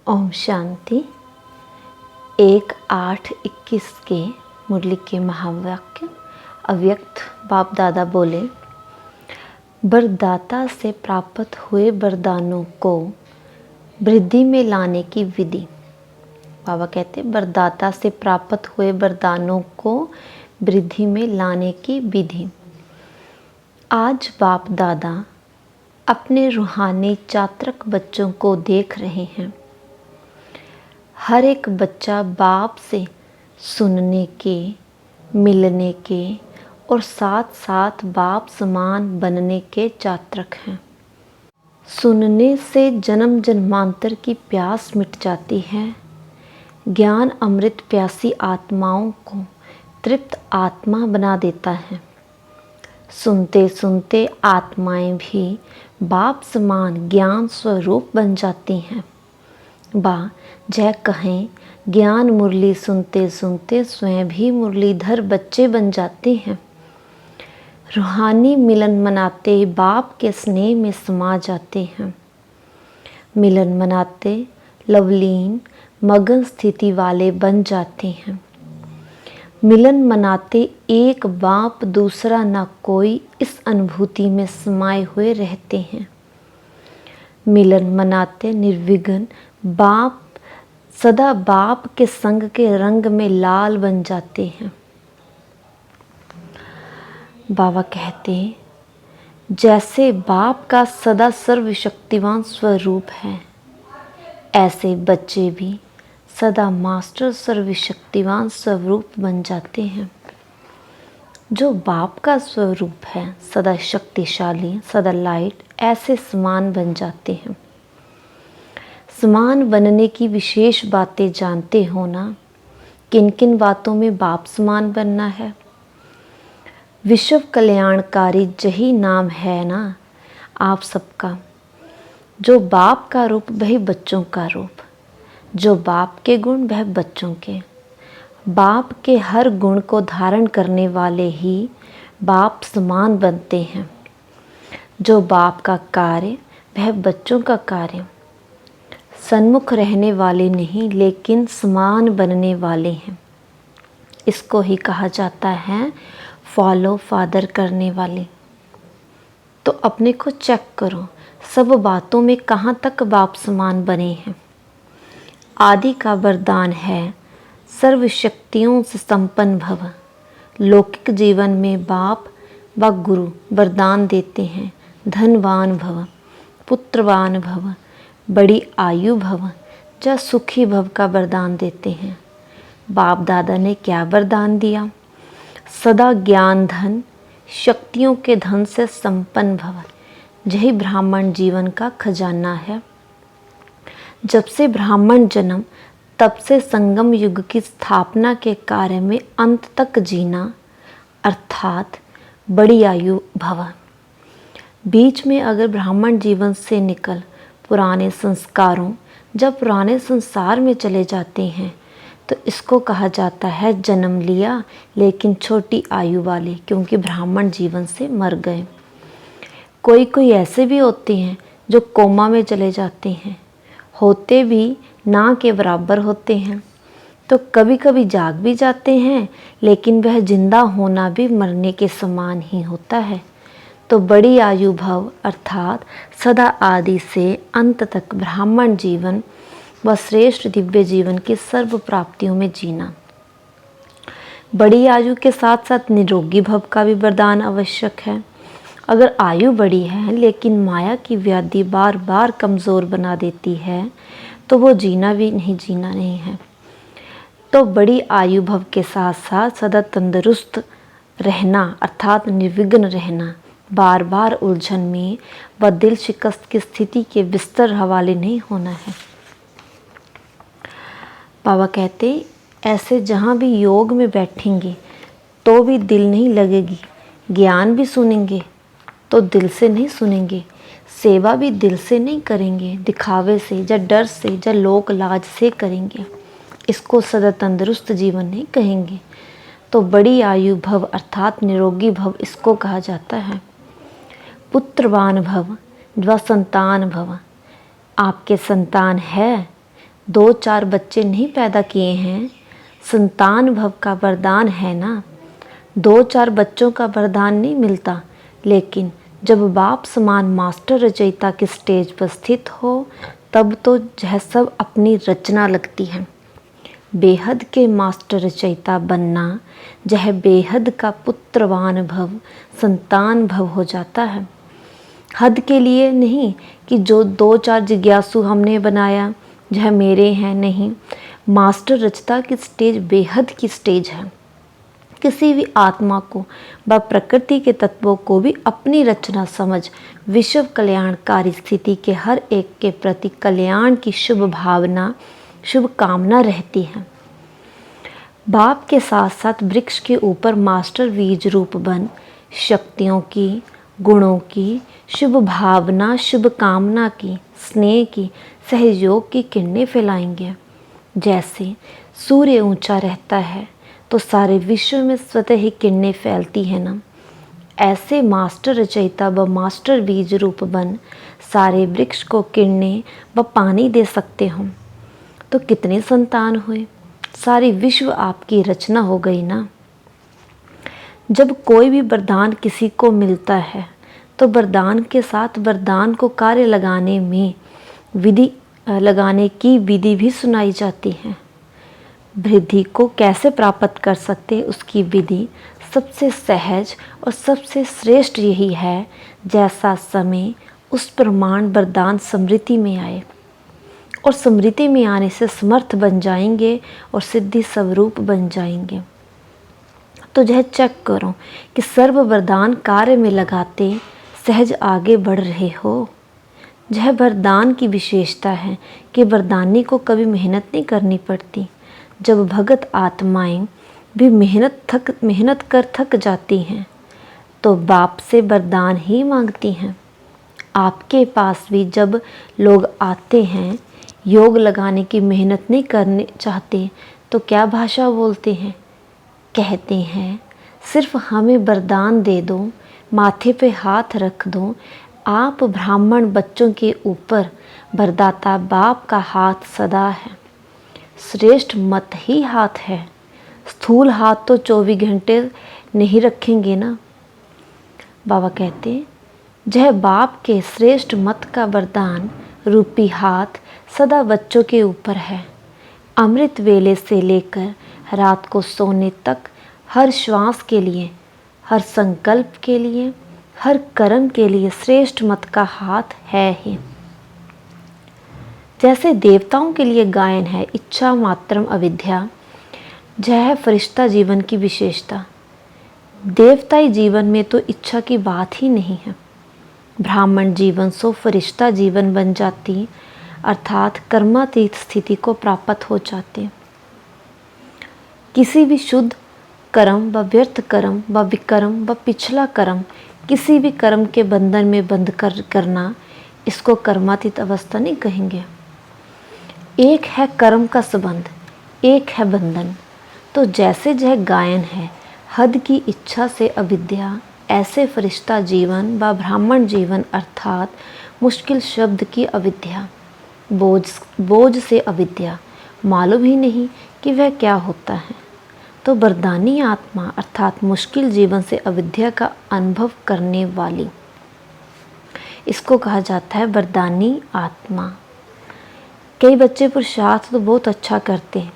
ओम शांति। 1-8-21 के मुरली के महावाक्य। अव्यक्त बाप दादा बोले, वरदाता से प्राप्त हुए वरदानों को वृद्धि में लाने की विधि। बाबा कहते वरदाता से प्राप्त हुए वरदानों को वृद्धि में लाने की विधि। आज बाप दादा अपने रूहानी चात्रक बच्चों को देख रहे हैं। हर एक बच्चा बाप से सुनने के, मिलने के और साथ साथ बाप समान बनने के चात्रक हैं। सुनने से जन्म जन्मांतर की प्यास मिट जाती है। ज्ञान अमृत प्यासी आत्माओं को तृप्त आत्मा बना देता है। सुनते सुनते आत्माएं भी बाप समान ज्ञान स्वरूप बन जाती हैं। बा जय कहें, ज्ञान मुरली सुनते सुनते स्वयं भी मुरलीधर बच्चे बन जाते हैं। रूहानी मिलन मनाते बाप के स्नेह में समा जाते हैं। मिलन मनाते लवलीन मगन स्थिति वाले बन जाते हैं। मिलन मनाते एक बाप दूसरा न कोई इस अनुभूति में समाये हुए रहते हैं। मिलन मनाते निर्विघ्न बाप सदा बाप के संग के रंग में लाल बन जाते हैं। बाबा कहते जैसे बाप का सदा सर्वशक्तिवान स्वरूप है, ऐसे बच्चे भी सदा मास्टर सर्वशक्तिवान स्वरूप बन जाते हैं। जो बाप का स्वरूप है सदा शक्तिशाली, सदा लाइट, ऐसे समान बन जाते हैं। समान बनने की विशेष बातें जानते हो ना? किन किन बातों में बाप समान बनना है? विश्व कल्याणकारी यही नाम है ना आप सबका। जो बाप का रूप वही बच्चों का रूप, जो बाप के गुण वह बच्चों के। बाप के हर गुण को धारण करने वाले ही बाप समान बनते हैं। जो बाप का कार्य वह बच्चों का कार्य। सन्मुख रहने वाले नहीं लेकिन समान बनने वाले हैं। इसको ही कहा जाता है फॉलो फादर करने वाले। तो अपने को चेक करो, सब बातों में कहाँ तक बाप समान बने हैं। आदि का वरदान है सर्वशक्तियों से संपन्न भव। लौकिक जीवन में बाप व गुरु वरदान देते हैं, धनवान भव, पुत्रवान भव, बड़ी आयु भव या सुखी भव का वरदान देते हैं। बाप दादा ने क्या वरदान दिया? सदा ज्ञान धन शक्तियों के धन से संपन्न भव। यही ब्राह्मण जीवन का खजाना है। जब से ब्राह्मण जन्म तब से संगम युग की स्थापना के कार्य में अंत तक जीना, अर्थात बड़ी आयु भव। बीच में अगर ब्राह्मण जीवन से निकल पुराने संस्कारों जब पुराने संसार में चले जाते हैं तो इसको कहा जाता है जन्म लिया लेकिन छोटी आयु वाले, क्योंकि ब्राह्मण जीवन से मर गए। कोई कोई ऐसे भी होते हैं जो कोमा में चले जाते हैं, होते भी ना के बराबर होते हैं। तो कभी कभी जाग भी जाते हैं लेकिन वह जिंदा होना भी मरने के समान ही होता है। तो बड़ी आयु भव अर्थात सदा आदि से अंत तक ब्राह्मण जीवन व श्रेष्ठ दिव्य जीवन की सर्व प्राप्तियों में जीना। बड़ी आयु के साथ साथ निरोगी भव का भी वरदान आवश्यक है। अगर आयु बड़ी है लेकिन माया की व्याधि बार बार कमज़ोर बना देती है तो वो जीना नहीं है। तो बड़ी आयु भव के साथ साथ सदा तंदुरुस्त रहना अर्थात निर्विघ्न रहना, बार बार उलझन में व दिल शिकस्त की स्थिति के बिस्तर हवाले नहीं होना है। बाबा कहते ऐसे जहाँ भी योग में बैठेंगे तो भी दिल नहीं लगेगी, ज्ञान भी सुनेंगे तो दिल से नहीं सुनेंगे, सेवा भी दिल से नहीं करेंगे, दिखावे से या डर से या लोक लाज से करेंगे। इसको सदा तंदुरुस्त जीवन नहीं कहेंगे। तो बड़ी आयु भव अर्थात निरोगी भव इसको कहा जाता है। पुत्रवान भव व संतान भव। आपके संतान है 2-4 बच्चे नहीं पैदा किए हैं, संतान भव का वरदान है ना। 2-4 बच्चों का वरदान नहीं मिलता, लेकिन जब बाप समान मास्टर रचयिता की स्टेज पर स्थित हो तब तो यह सब अपनी रचना लगती है। बेहद के मास्टर रचयिता बनना यह बेहद का पुत्रवान भव संतान भव हो जाता है। हद के लिए नहीं कि जो 2-4 जिज्ञासु हमने बनाया यह मेरे हैं, नहीं। मास्टर रचता की स्टेज बेहद की स्टेज है। किसी भी आत्मा को व प्रकृति के तत्वों को भी अपनी रचना समझ विश्व कल्याणकारी स्थिति के हर एक के प्रति कल्याण की शुभ भावना, शुभ कामना रहती है। बाप के साथ साथ वृक्ष के ऊपर मास्टर बीज रूप बन शक्तियों की, गुणों की, शुभ भावना, शुभ कामना की, स्नेह की, सहयोग की किरणें फैलाएंगे। जैसे सूर्य ऊंचा रहता है तो सारे विश्व में स्वतः ही किरणें फैलती है ना, ऐसे मास्टर रचयिता व मास्टर बीज रूप बन सारे वृक्ष को किरणें व पानी दे सकते हो तो कितने संतान हुए, सारी विश्व आपकी रचना हो गई ना। जब कोई भी वरदान किसी को मिलता है तो वरदान के साथ वरदान को कार्य लगाने की विधि भी सुनाई जाती है। वृद्धि को कैसे प्राप्त कर सकते उसकी विधि सबसे सहज और सबसे श्रेष्ठ यही है, जैसा समय उस प्रमाण वरदान समृद्धि में आए और समृद्धि में आने से समर्थ बन जाएंगे और सिद्धि स्वरूप बन जाएंगे। तो यह चेक करो कि सर्व वरदान कार्य में लगाते सहज आगे बढ़ रहे हो। यह वरदान की विशेषता है कि वरदानी को कभी मेहनत नहीं करनी पड़ती। जब भगत आत्माएं भी मेहनत कर थक जाती हैं तो बाप से वरदान ही मांगती हैं। आपके पास भी जब लोग आते हैं योग लगाने की मेहनत नहीं करने चाहते तो क्या भाषा बोलते हैं, कहते हैं सिर्फ हमें वरदान दे दो, माथे पे हाथ रख दो। आप ब्राह्मण बच्चों के ऊपर वरदाता बाप का हाथ सदा है। श्रेष्ठ मत ही हाथ है, स्थूल हाथ तो 24 घंटे नहीं रखेंगे ना। बाबा कहते यह बाप के श्रेष्ठ मत का वरदान रूपी हाथ सदा बच्चों के ऊपर है। अमृत वेले से लेकर रात को सोने तक हर श्वास के लिए, हर संकल्प के लिए, हर कर्म के लिए श्रेष्ठ मत का हाथ है ही। जैसे देवताओं के लिए गायन है इच्छा मात्रम अविद्या, यह है फरिश्ता जीवन की विशेषता। देवताई जीवन में तो इच्छा की बात ही नहीं है। ब्राह्मण जीवन सो फरिश्ता जीवन बन जाती, अर्थात कर्मातीत स्थिति को प्राप्त हो जाते। किसी भी शुद्ध कर्म व व्यर्थ कर्म व विकर्म व पिछला कर्म, किसी भी कर्म के बंधन में बंध करना, इसको कर्मातीत अवस्था नहीं कहेंगे। एक है कर्म का संबंध, एक है बंधन। तो जैसे यह गायन है हद की इच्छा से अविद्या, ऐसे फरिश्ता जीवन व ब्राह्मण जीवन अर्थात मुश्किल शब्द की अविद्या, बोझ से अविद्या, मालूम ही नहीं कि वह क्या होता है। तो वरदानी आत्मा अर्थात मुश्किल जीवन से अविद्या का अनुभव करने वाली, इसको कहा जाता है वरदानी आत्मा। कई बच्चे पुरुषार्थ तो बहुत अच्छा करते हैं,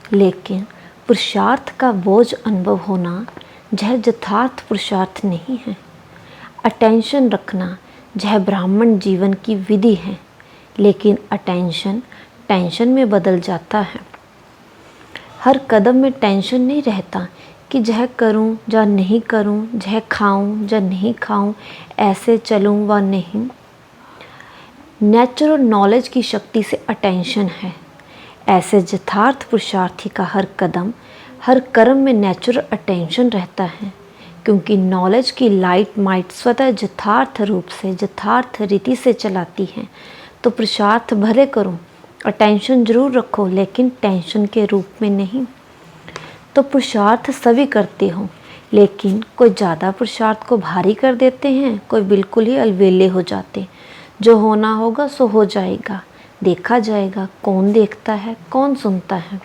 लेकिन पुरुषार्थ का बोझ अनुभव होना यह यथार्थ पुरुषार्थ नहीं है। अटेंशन रखना यह ब्राह्मण जीवन की विधि है, लेकिन अटेंशन टेंशन में बदल जाता है। हर कदम में टेंशन नहीं रहता कि यह करूं या नहीं करूं, यह खाऊं या नहीं खाऊं, ऐसे चलूं व नहीं। नेचुरल नॉलेज की शक्ति से अटेंशन है। ऐसे यथार्थ पुरुषार्थी का हर कदम, हर कर्म में नेचुरल अटेंशन रहता है, क्योंकि नॉलेज की लाइट माइट स्वतः यथार्थ रूप से, यथार्थ रीति से चलाती है। तो पुरुषार्थ भले करो, अटेंशन जरूर रखो, लेकिन टेंशन के रूप में नहीं। तो पुरुषार्थ सभी करते हो, लेकिन कोई ज़्यादा पुरुषार्थ को भारी कर देते हैं, कोई बिल्कुल ही अलवेले हो जाते। जो होना होगा सो हो जाएगा, देखा जाएगा कौन देखता है, कौन सुनता है।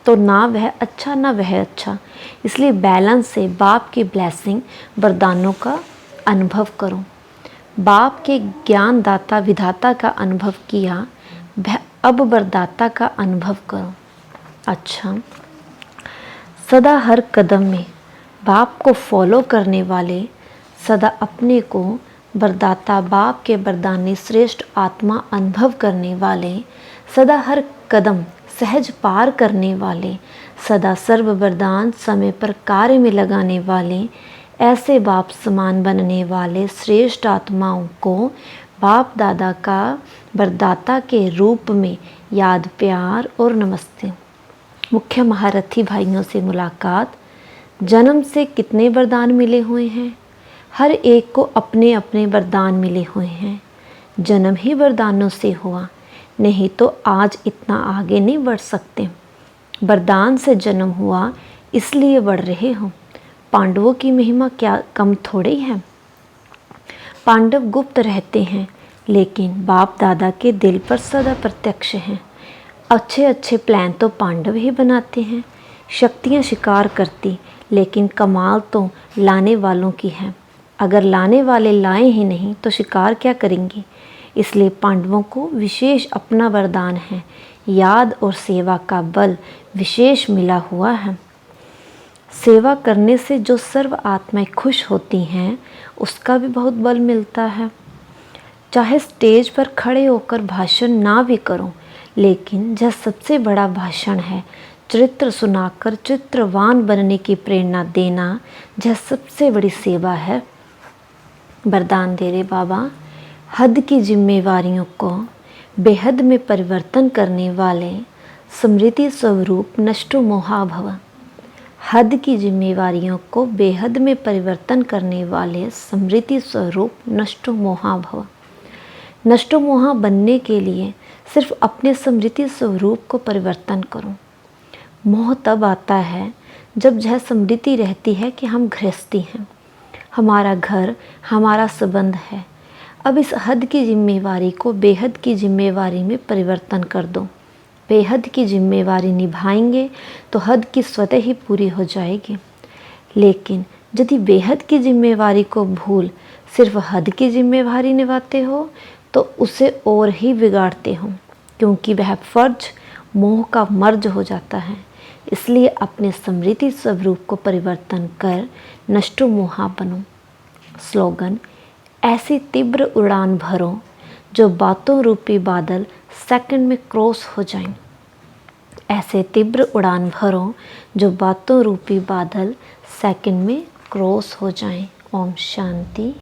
तो ना वह अच्छा ना वह अच्छा, इसलिए बैलेंस से बाप की ब्लेसिंग वरदानों का अनुभव करो। बाप के ज्ञानदाता विधाता का अनुभव किया, अब वरदाता का अनुभव करो। अच्छा, सदा हर कदम में बाप को फॉलो करने वाले, सदा अपने को वरदाता बाप के वरदानी श्रेष्ठ आत्मा अनुभव करने वाले, सदा हर कदम सहज पार करने वाले, सदा सर्व वरदान समय पर कार्य में लगाने वाले, ऐसे बाप समान बनने वाले श्रेष्ठ आत्माओं को बाप दादा का वरदाता के रूप में याद, प्यार और नमस्ते। मुख्य महारथी भाइयों से मुलाकात। जन्म से कितने वरदान मिले हुए हैं? हर एक को अपने अपने वरदान मिले हुए हैं। जन्म ही वरदानों से हुआ, नहीं तो आज इतना आगे नहीं बढ़ सकते। वरदान से जन्म हुआ इसलिए बढ़ रहे हो। पांडवों की महिमा क्या कम थोड़ी है। पांडव गुप्त रहते हैं, लेकिन बाप दादा के दिल पर सदा प्रत्यक्ष हैं। अच्छे अच्छे प्लान तो पांडव ही बनाते हैं। शक्तियाँ शिकार करती, लेकिन कमाल तो लाने वालों की है। अगर लाने वाले लाए ही नहीं तो शिकार क्या करेंगे। इसलिए पांडवों को विशेष अपना वरदान है, याद और सेवा का बल विशेष मिला हुआ है। सेवा करने से जो सर्व आत्माएं खुश होती हैं, उसका भी बहुत बल मिलता है। चाहे स्टेज पर खड़े होकर भाषण ना भी करो, लेकिन यह सबसे बड़ा भाषण है। चरित्र सुनाकर चित्रवान बनने की प्रेरणा देना, यह सबसे बड़ी सेवा है। वरदान दे रहे बाबा, हद की जिम्मेवारियों को बेहद में परिवर्तन करने वाले स्मृति स्वरूप नष्टो मोहा भव। हद की जिम्मेवारियों को बेहद में परिवर्तन करने वाले स्मृति स्वरूप नष्टो मोहा भव। नष्टो मोहा बनने के लिए सिर्फ अपने स्मृति स्वरूप को परिवर्तन करो। मोह तब आता है जब यह स्मृति रहती है कि हम गृहस्थी हैं, हमारा घर हमारा संबंध है। अब इस हद की जिम्मेवारी को बेहद की जिम्मेवारी में परिवर्तन कर दो। बेहद की जिम्मेवारी निभाएंगे तो हद की स्वतः ही पूरी हो जाएगी। लेकिन यदि बेहद की जिम्मेवारी को भूल सिर्फ हद की जिम्मेवारी निभाते हो तो उसे और ही बिगाड़ते हो, क्योंकि वह फर्ज मोह का मर्ज हो जाता है। इसलिए अपने स्मृति स्वरूप को परिवर्तन कर नष्टो मोहा बनो। स्लोगन, ऐसी तीव्र उड़ान भरो जो बातों रूपी बादल सेकंड में क्रॉस हो जाएं। ऐसे तीव्र उड़ान भरो जो बातों रूपी बादल सेकंड में क्रॉस हो जाएं। ओम शांति।